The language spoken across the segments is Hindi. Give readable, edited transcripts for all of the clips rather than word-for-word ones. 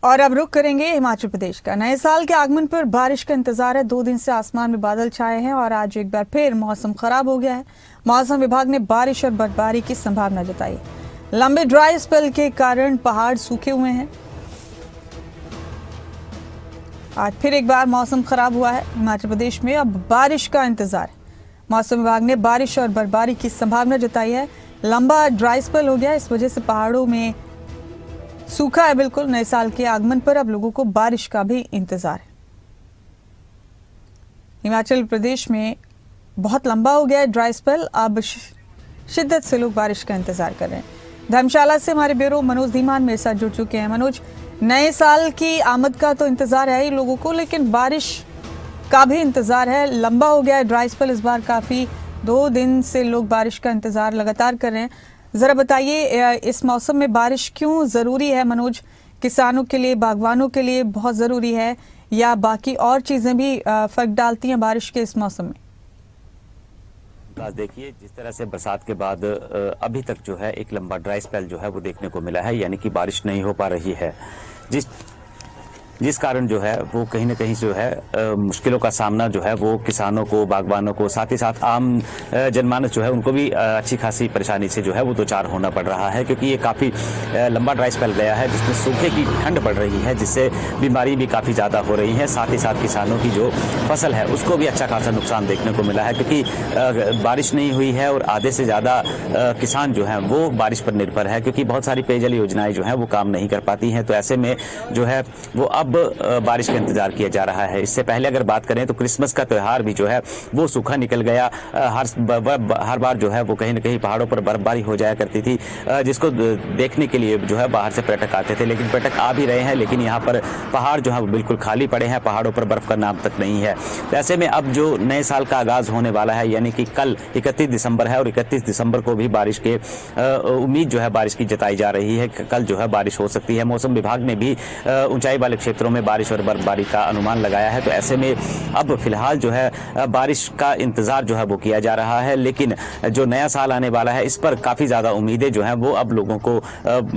और अब रुख करेंगे हिमाचल प्रदेश का। नए साल के आगमन पर बारिश का इंतजार है। 2 दिन से आसमान में बादल छाए हैं और आज एक बार फिर मौसम खराब हो गया है। मौसम विभाग ने बारिश और बर्फबारी की संभावना जताई। लंबे ड्राई स्पेल के कारण पहाड़ सूखे हुए हैं। आज फिर एक बार मौसम खराब हुआ है हिमाचल प्रदेश में। अब बारिश का इंतजार है। मौसम विभाग ने बारिश और बर्फबारी की संभावना जताई है। लंबा ड्राई स्पेल हो गया, इस वजह से पहाड़ों में सूखा है बिल्कुल। नए साल के आगमन पर अब लोगों को बारिश का भी इंतजार है। हिमाचल प्रदेश में बहुत लंबा हो गया है ड्राई स्पेल। अब शिद्दत से लोग बारिश का इंतजार कर रहे हैं। धर्मशाला से हमारे ब्यूरो मनोज धीमान मेरे साथ जुड़ चुके हैं। मनोज, नए साल की आमद का तो इंतजार है ही लोगों को, लेकिन बारिश का भी इंतजार है। लंबा हो गया है ड्राई स्पेल इस बार काफी। 2 दिन से लोग बारिश का इंतजार लगातार कर रहे हैं। जरा बताइए, इस मौसम में बारिश क्यों जरूरी है मनोज? किसानों के लिए, बागवानों के लिए बहुत जरूरी है या बाकी और चीजें भी फर्क डालती हैं बारिश के इस मौसम में? देखिए, जिस तरह से बरसात के बाद अभी तक जो है एक लंबा ड्राई स्पेल जो है वो देखने को मिला है, यानी कि बारिश नहीं हो पा रही है, जिस कारण जो है वो कहीं ना कहीं जो है मुश्किलों का सामना जो है वो किसानों को, बागवानों को, साथ ही साथ आम जनमानस जो है उनको भी अच्छी खासी परेशानी से जो है वो दो चार होना पड़ रहा है, क्योंकि ये काफ़ी लंबा ड्राई स्पेल गया है जिसमें सूखे की ठंड पड़ रही है, जिससे बीमारी भी काफ़ी ज़्यादा हो रही है। साथ ही साथ किसानों की जो फसल है उसको भी अच्छा खासा नुकसान देखने को मिला है, क्योंकि बारिश नहीं हुई है और आधे से ज़्यादा किसान जो हैं वो बारिश पर निर्भर है, क्योंकि बहुत सारी पेयजल योजनाएं जो हैं वो काम नहीं कर पाती हैं। तो ऐसे में जो है वो अब बारिश का इंतजार किया जा रहा है। इससे पहले अगर बात करें तो क्रिसमस का त्यौहार भी जो है वो सूखा निकल गया। हर बार जो है वो कहीं ना कहीं पहाड़ों पर बर्फबारी हो जाया करती थी, जिसको देखने के लिए जो है बाहर से पर्यटक आते थे, लेकिन पर्यटक आ भी रहे हैं, लेकिन यहाँ पर पहाड़ जो है वो बिल्कुल खाली पड़े हैं, पहाड़ों पर बर्फ का नाम तक नहीं है। तो ऐसे में अब जो नए साल का आगाज होने वाला है, यानी कि कल 31 दिसंबर है और 31 दिसंबर को भी बारिश के उम्मीद जो है बारिश की जताई जा रही है। कल जो है बारिश हो सकती है। मौसम विभाग ने भी ऊंचाई वाले क्षेत्रों में बारिश और बर्फबारी का अनुमान लगाया है। तो ऐसे में अब फिलहाल जो है बारिश का इंतजार जो है वो किया जा रहा है, लेकिन जो नया साल आने वाला है इस पर काफ़ी ज़्यादा उम्मीदें जो हैं वो अब लोगों को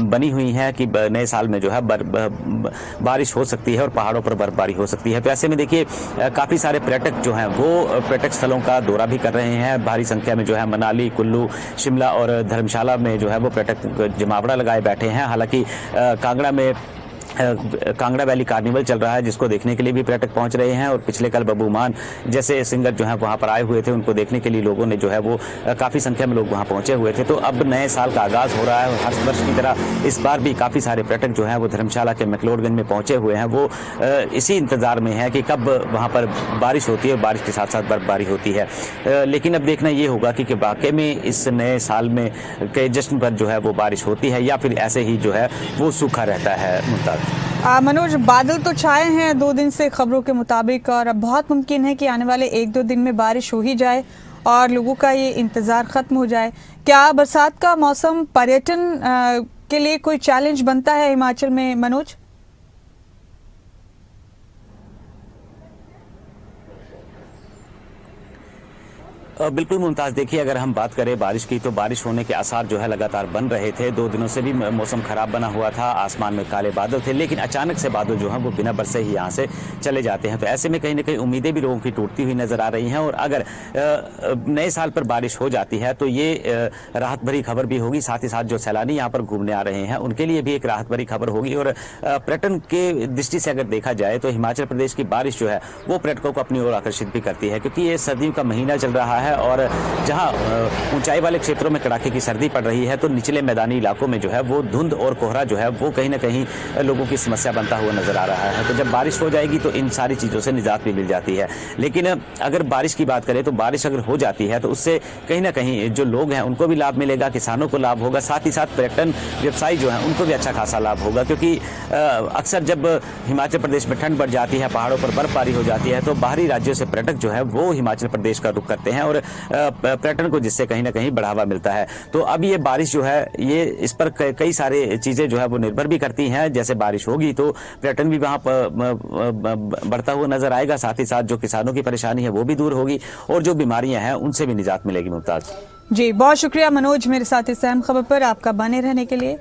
बनी हुई हैं कि नए साल में जो है बारिश हो सकती है और पहाड़ों पर बर्फबारी हो सकती है। तो ऐसे में देखिए, काफ़ी सारे पर्यटक जो हैं वो पर्यटक स्थलों का दौरा भी कर रहे हैं। भारी संख्या में जो है मनाली, कुल्लू, शिमला और धर्मशाला में जो है वो पर्यटक जमावड़ा लगाए बैठे हैं। हालांकि कांगड़ा वैली कार्निवल चल रहा है, जिसको देखने के लिए भी पर्यटक पहुंच रहे हैं और पिछले कल बब्बू मान जैसे सिंगर जो हैं वहां पर आए हुए थे, उनको देखने के लिए लोगों ने जो है वो काफ़ी संख्या में लोग वहां पहुंचे हुए थे। तो अब नए साल का आगाज़ हो रहा है और हर वर्ष की तरह इस बार भी काफ़ी सारे पर्यटक जो हैं वो धर्मशाला के मैक्लोडगंज में पहुंचे हुए हैं। वो इसी इंतज़ार में है कि कब वहाँ पर बारिश होती है और बारिश के साथ साथ बर्फबारी होती है। लेकिन अब देखना ये होगा कि वाकई में इस नए साल में के जश्न पर जो है वो बारिश होती है या फिर ऐसे ही जो है वो सूखा रहता है। मुमताज़ मनोज, बादल तो छाए हैं 2 दिन से खबरों के मुताबिक, और अब बहुत मुमकिन है कि आने वाले 1-2 दिन में बारिश हो ही जाए और लोगों का ये इंतज़ार ख़त्म हो जाए। क्या बरसात का मौसम पर्यटन के लिए कोई चैलेंज बनता है हिमाचल में मनोज? बिल्कुल मुमताज़, देखिए अगर हम बात करें बारिश की तो बारिश होने के आसार जो है लगातार बन रहे थे। 2 दिनों से भी मौसम खराब बना हुआ था, आसमान में काले बादल थे, लेकिन अचानक से बादल जो हैं वो बिना बरसे ही यहाँ से चले जाते हैं। तो ऐसे में कहीं ना कहीं उम्मीदें भी लोगों की टूटती हुई नजर आ रही हैं। और अगर नए साल पर बारिश हो जाती है तो ये राहत भरी खबर भी होगी। साथ ही साथ जो सैलानी यहाँ पर घूमने आ रहे हैं उनके लिए भी एक राहत भरी खबर होगी। और पर्यटन के दृष्टि से अगर देखा जाए तो हिमाचल प्रदेश की बारिश जो है वो पर्यटकों को अपनी ओर आकर्षित भी करती है, क्योंकि ये सर्दियों का महीना चल रहा है और जहां ऊंचाई वाले क्षेत्रों में कड़ाके की सर्दी पड़ रही है तो निचले मैदानी इलाकों में जो है वो धुंध और कोहरा जो है वो कहीं ना कहीं लोगों की समस्या बनता हुआ नजर आ रहा है। तो जब बारिश हो जाएगी तो इन सारी चीज़ों से निजात भी मिल जाती है। लेकिन अगर बारिश की बात करें तो बारिश अगर हो जाती है तो उससे कहीं ना कहीं जो लोग हैं उनको भी लाभ मिलेगा, किसानों को लाभ होगा, साथ ही साथ पर्यटन व्यवसायी जो है उनको भी अच्छा खासा लाभ होगा, क्योंकि अक्सर जब हिमाचल प्रदेश में ठंड बढ़ जाती है, पहाड़ों पर बर्फबारी हो जाती है तो बाहरी राज्यों से पर्यटक जो है वो हिमाचल प्रदेश का रुख करते हैं और पर्यटन को जिससे कहीं ना कहीं बढ़ावा मिलता है। तो अब ये बारिश जो है ये इस पर कई सारे चीज़ें जो है वो निर्भर भी करती हैं। जैसे बारिश होगी तो पर्यटन भी वहाँ पर बढ़ता हुआ नजर आएगा, साथ ही साथ जो किसानों की परेशानी है वो भी दूर होगी और जो बीमारियां हैं उनसे भी निजात मिलेगी। मुमताज़ जी, बहुत शुक्रिया मनोज, मेरे साथ इस अहम खबर पर आपका बने रहने के लिए।